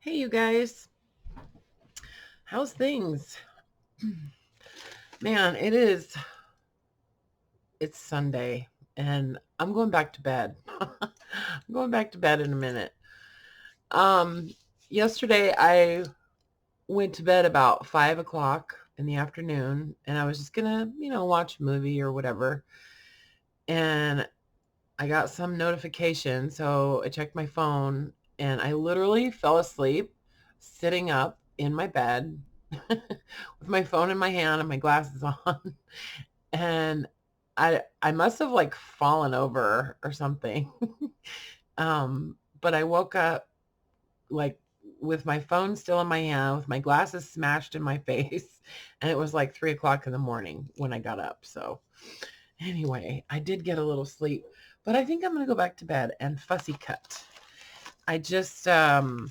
Hey, you guys. How's things? Man, it's Sunday and I'm going back to bed. I'm going back to bed in a minute. Um, Yesterday I went to bed about 5 o'clock in the afternoon and I was just gonna, watch a movie or whatever. And I got some notification. So I checked my phone and I literally fell asleep sitting up in my bed with my phone in my hand and my glasses on. And I must have like fallen over or something. But I woke up like with my phone still in my hand, with my glasses smashed in my face, and it was like 3 o'clock in the morning when I got up. So anyway, I did get a little sleep, but I think I'm gonna go back to bed and fussy cut. I just I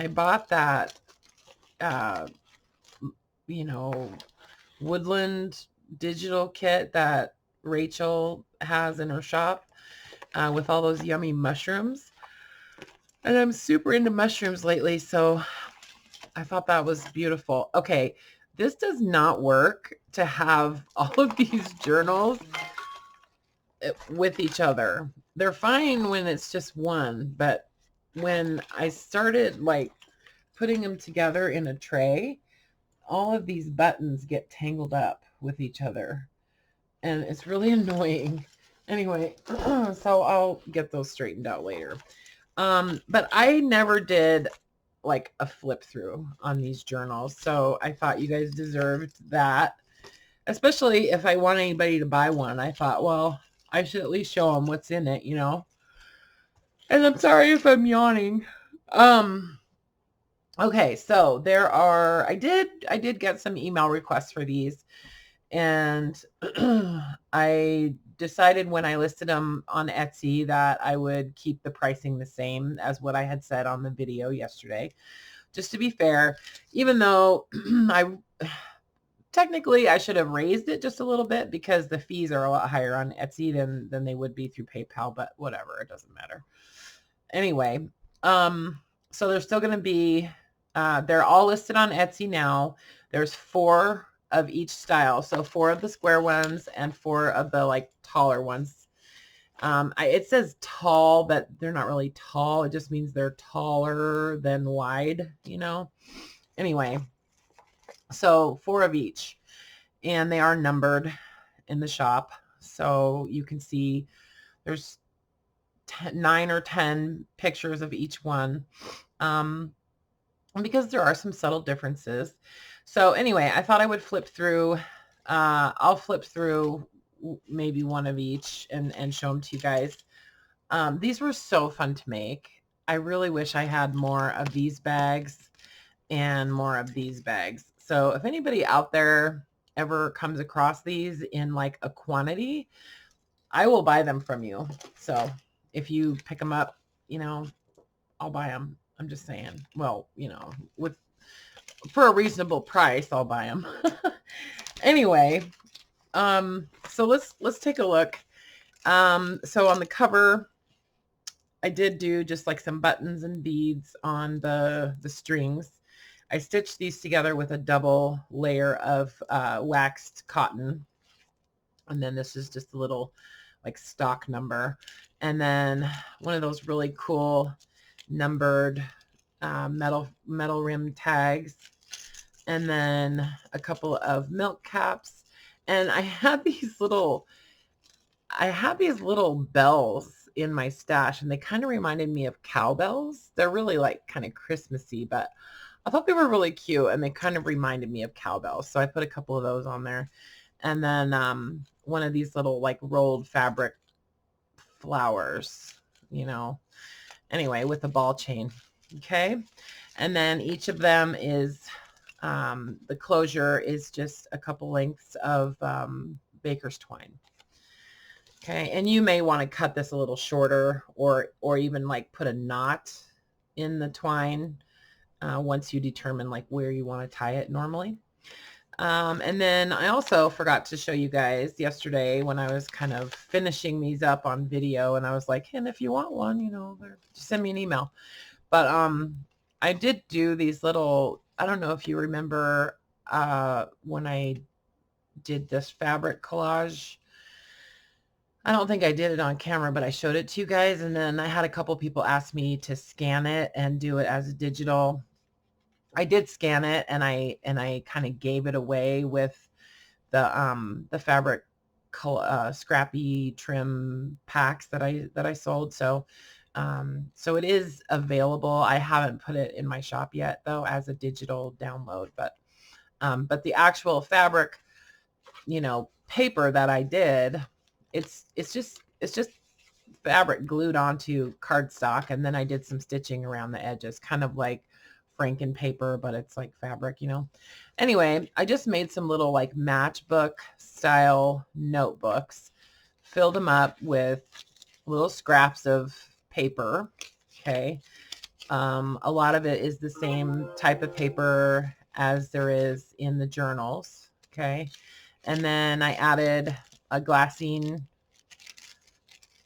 bought that uh you know woodland digital kit that Rachel has in her shop with all those yummy mushrooms. And I'm super into mushrooms lately, so I thought that was beautiful. Okay, this does not work to have all of these journals with each other. They're fine when it's just one, but when I started like putting them together in a tray, all of these buttons get tangled up with each other and it's really annoying. Anyway, so I'll get those straightened out later. But I never did like a flip through on these journals, so I thought you guys deserved that. Especially if I want anybody to buy one, I thought, well, I should at least show them what's in it. And I'm sorry if I'm yawning. Um, okay, so I did get some email requests for these, and I decided when I listed them on Etsy that I would keep the pricing the same as what I had said on the video yesterday, just to be fair, even though I technically I should have raised it just a little bit because the fees are a lot higher on Etsy than they would be through PayPal, but whatever, it doesn't matter. Anyway, so they're still going to be they're all listed on Etsy now. There's 4 of each style. So 4 of the square ones and 4 of the like taller ones. It says tall, but they're not really tall. It just means they're taller than wide. Anyway, so 4 of each, and they are numbered in the shop. So you can see there's 9 or 10 pictures of each one. Because there are some subtle differences. So anyway, I thought I would flip through. I'll flip through maybe one of each and show them to you guys. These were so fun to make. I really wish I had more of these bags and more of these bags. So if anybody out there ever comes across these in like a quantity, I will buy them from you. So if you pick them up, I'll buy them. I'm just saying. Well, for a reasonable price, I'll buy them. Anyway, so let's take a look. So on the cover, I did do just like some buttons and beads on the strings. I stitched these together with a double layer of waxed cotton. And then this is just a little like stock number. And then one of those really cool numbered metal rim tags, and then a couple of milk caps. And I had these little bells in my stash, and they kind of reminded me of cowbells. They're really like kind of Christmassy, but I thought they were really cute and they kind of reminded me of cowbells. So I put a couple of those on there. And then one of these little like rolled fabric flowers, anyway, with a ball chain. Okay. And then each of them is, the closure is just a couple lengths of baker's twine. Okay. And you may want to cut this a little shorter or even like put a knot in the twine once you determine like where you want to tie it normally. And then I also forgot to show you guys yesterday when I was kind of finishing these up on video, and I was like, and if you want one, just send me an email. But I did do these little, I don't know if you remember when I did this fabric collage. I don't think I did it on camera, but I showed it to you guys. And then I had a couple people ask me to scan it and do it as a digital. I did scan it, and I kind of gave it away with the fabric scrappy trim packs that I sold. So so it is available. I haven't put it in my shop yet though as a digital download, but the actual fabric, paper that I did, it's just fabric glued onto cardstock, and then I did some stitching around the edges, kind of like Franken paper, but it's like fabric. Anyway, I just made some little like matchbook style notebooks, filled them up with little scraps of paper. Okay. A lot of it is the same type of paper as there is in the journals. Okay. And then I added a glassine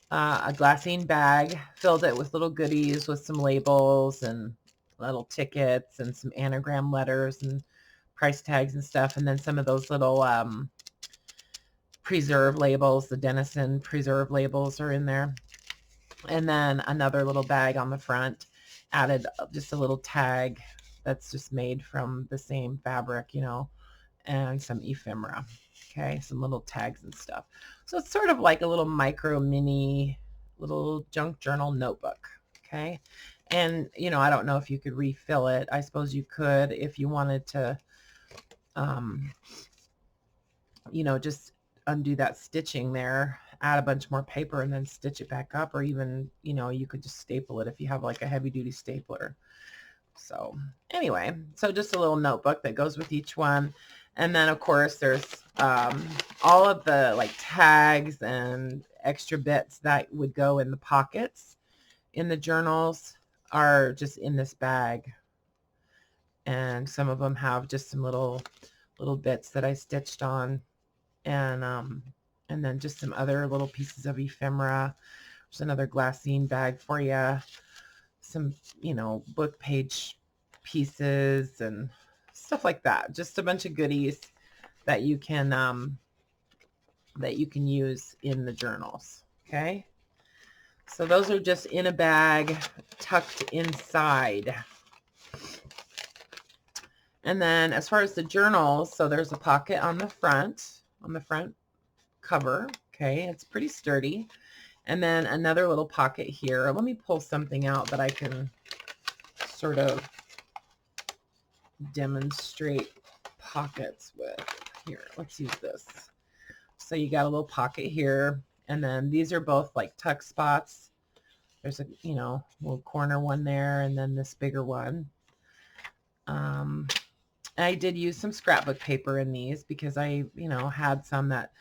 bag, filled it with little goodies with some labels and little tickets and some anagram letters and price tags and stuff. And then some of those little preserve labels, the Denison preserve labels are in there. And then another little bag on the front, added just a little tag that's just made from the same fabric, and some ephemera. Okay, some little tags and stuff. So it's sort of like a little micro mini little junk journal notebook. Okay. And, I don't know if you could refill it. I suppose you could if you wanted to, just undo that stitching there, add a bunch more paper and then stitch it back up, or even, you could just staple it if you have like a heavy duty stapler. So anyway, so just a little notebook that goes with each one. And then of course there's all of the like tags and extra bits that would go in the pockets in the journals are just in this bag. And some of them have just some little bits that I stitched on, and then just some other little pieces of ephemera. There's another glassine bag for you. Some, book page pieces and stuff like that. Just a bunch of goodies that you can use in the journals. Okay. So those are just in a bag tucked inside. And then as far as the journals, so there's a pocket on the front cover. Okay. It's pretty sturdy. And then another little pocket here. Let me pull something out that I can sort of demonstrate pockets with. Here, let's use this. So you got a little pocket here, and then these are both like tuck spots. There's a, little corner one there, and then this bigger one. I did use some scrapbook paper in these because I, had some that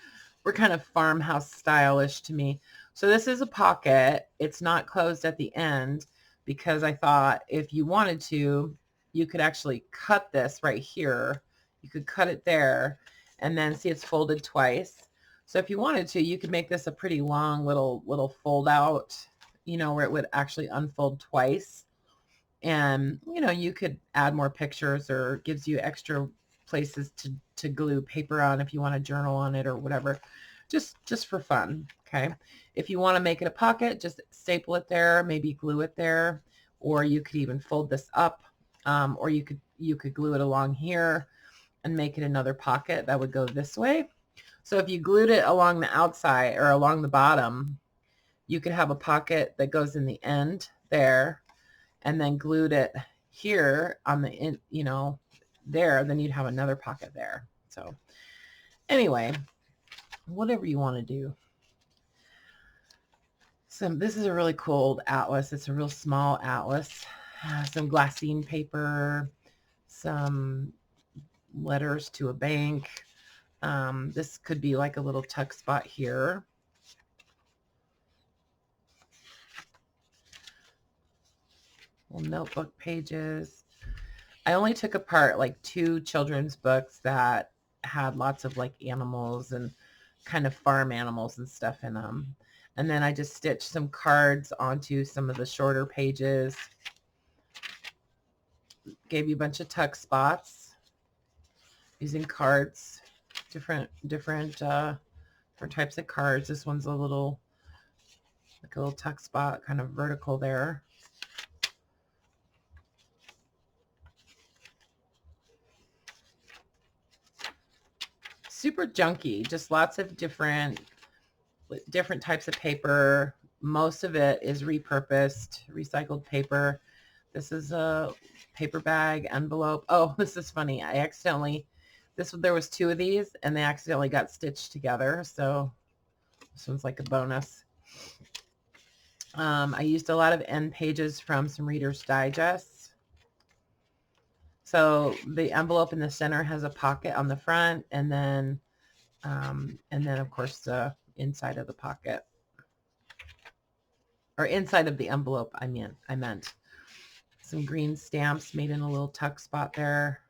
were kind of farmhouse stylish to me. So this is a pocket. It's not closed at the end because I thought if you wanted to, you could actually cut this right here. You could cut it there, and then see it's folded twice. So if you wanted to, you could make this a pretty long little fold out, where it would actually unfold twice. And, you could add more pictures, or gives you extra places to glue paper on if you want to journal on it or whatever, just for fun. Okay. If you want to make it a pocket, just staple it there, maybe glue it there, or you could even fold this up, or you could glue it along here and make it another pocket that would go this way. So if you glued it along the outside or along the bottom, you could have a pocket that goes in the end there, and then glued it here on the end, there, then you'd have another pocket there. So anyway, whatever you want to do. So this is a really cool old atlas. It's a real small atlas. Some glassine paper, some letters to a bank. This could be like a little tuck spot here. Little notebook pages. I only took apart like 2 children's books that had lots of like animals and kind of farm animals and stuff in them. And then I just stitched some cards onto some of the shorter pages. Gave you a bunch of tuck spots using cards, different types of cards. This one's a little, like a little tuck spot, kind of vertical there. Super junky, just lots of different types of paper. Most of it is repurposed, recycled paper. This is a paper bag envelope. Oh, this is funny. I accidentally, there was 2 of these and they accidentally got stitched together. So this one's like a bonus. I used a lot of end pages from some Reader's Digests. So the envelope in the center has a pocket on the front, and then of course the inside of the pocket, or inside of the envelope. I meant some green stamps made in a little tuck spot there.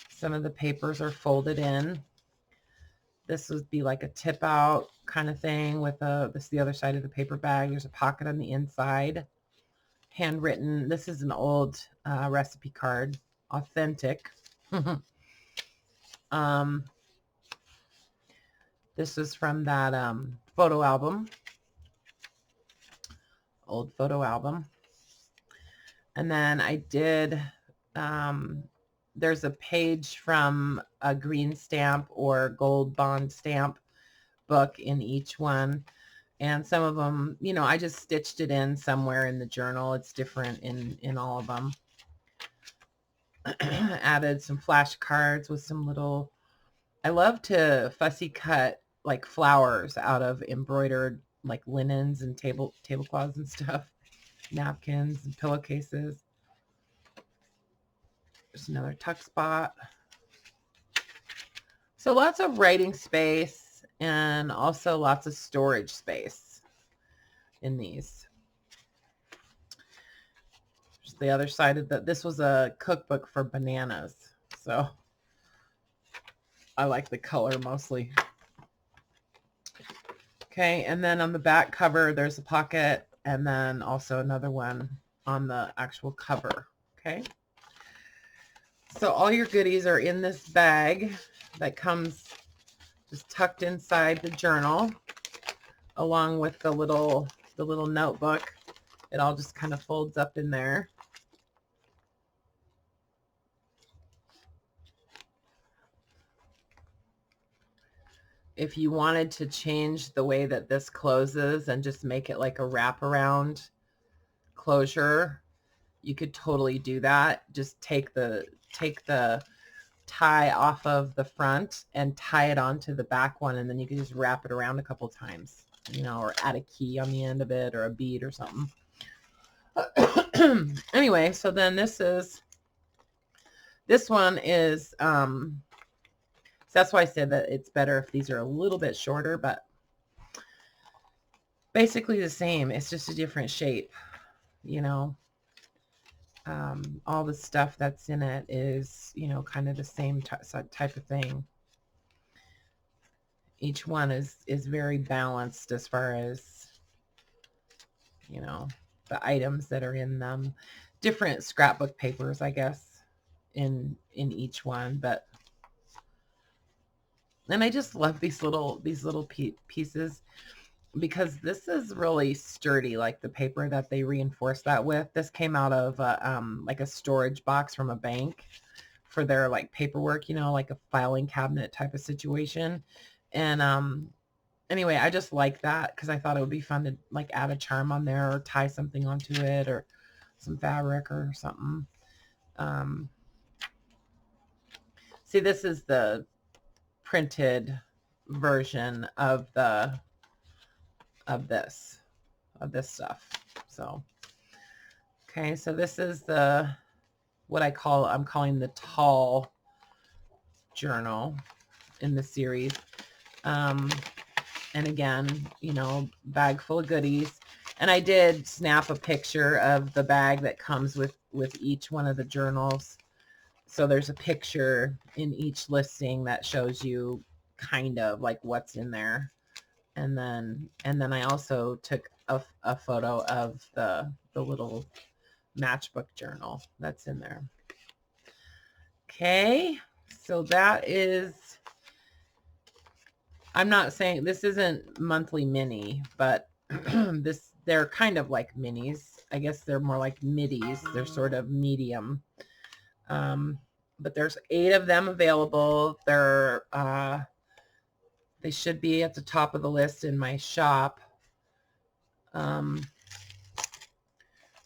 Some of the papers are folded in. This would be like a tip out kind of thing with this is the other side of the paper bag. There's a pocket on the inside. Handwritten. This is an old recipe card. Authentic. This is from that photo album. Old photo album. And then I did, there's a page from a green stamp or gold bond stamp book in each one. And some of them, you know, I just stitched it in somewhere in the journal. It's different in all of them. Added some flashcards with some little, I love to fussy cut like flowers out of embroidered like linens and tablecloths and stuff. Napkins and pillowcases. There's another tuck spot. So lots of writing space and also lots of storage space in these. There's the other side of this was a cookbook for bananas. So I like the color mostly. Okay, and then on the back cover, there's a pocket, and then also another one on the actual cover. Okay. So all your goodies are in this bag that comes just tucked inside the journal, along with the little notebook. It all just kind of folds up in there. If you wanted to change the way that this closes and just make it like a wraparound closure, you could totally do that. Just take the tie off of the front and tie it onto the back one, and then you can just wrap it around a couple times, you know, or add a key on the end of it or a bead or something. Anyway, so then this one is so that's why I said that it's better if these are a little bit shorter, but basically the same. It's just a different shape, you know. All the stuff that's in it is, you know, kind of the same type of thing. Each one is very balanced as far as, you know, the items that are in them. Different scrapbook papers, I guess, in each one, but and I just love these little pieces, because this is really sturdy, like the paper that they reinforce that with. This came out of like a storage box from a bank for their like paperwork, you know, like a filing cabinet type of situation. And anyway, I just like that because I thought it would be fun to like add a charm on there or tie something onto it or some fabric or something. See, this is the printed version of this stuff. So okay, so this is what I'm calling the tall journal in the series. And again, you know, bag full of goodies. And I did snap a picture of the bag that comes with each one of the journals. So there's a picture in each listing that shows you kind of like what's in there. And then I also took a photo of the little matchbook journal that's in there. Okay, so that is, I'm not saying this isn't monthly mini, but they're kind of like minis. I guess they're more like middies. They're sort of medium. But there's 8 of them available. They should be at the top of the list in my shop.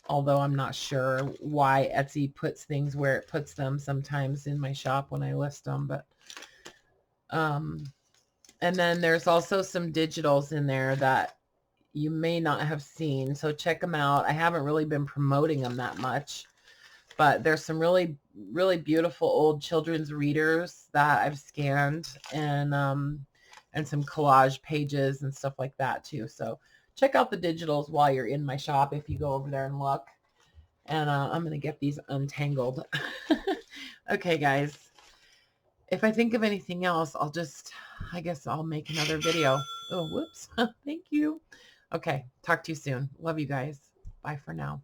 Although I'm not sure why Etsy puts things where it puts them sometimes in my shop when I list them, but and then there's also some digitals in there that you may not have seen, so check them out. I haven't really been promoting them that much, but there's some really, really beautiful old children's readers that I've scanned, and some collage pages and stuff like that too. So check out the digitals while you're in my shop if you go over there and look. And I'm going to get these untangled. Okay, guys. If I think of anything else, I guess I'll make another video. Oh, whoops. Thank you. Okay, talk to you soon. Love you guys. Bye for now.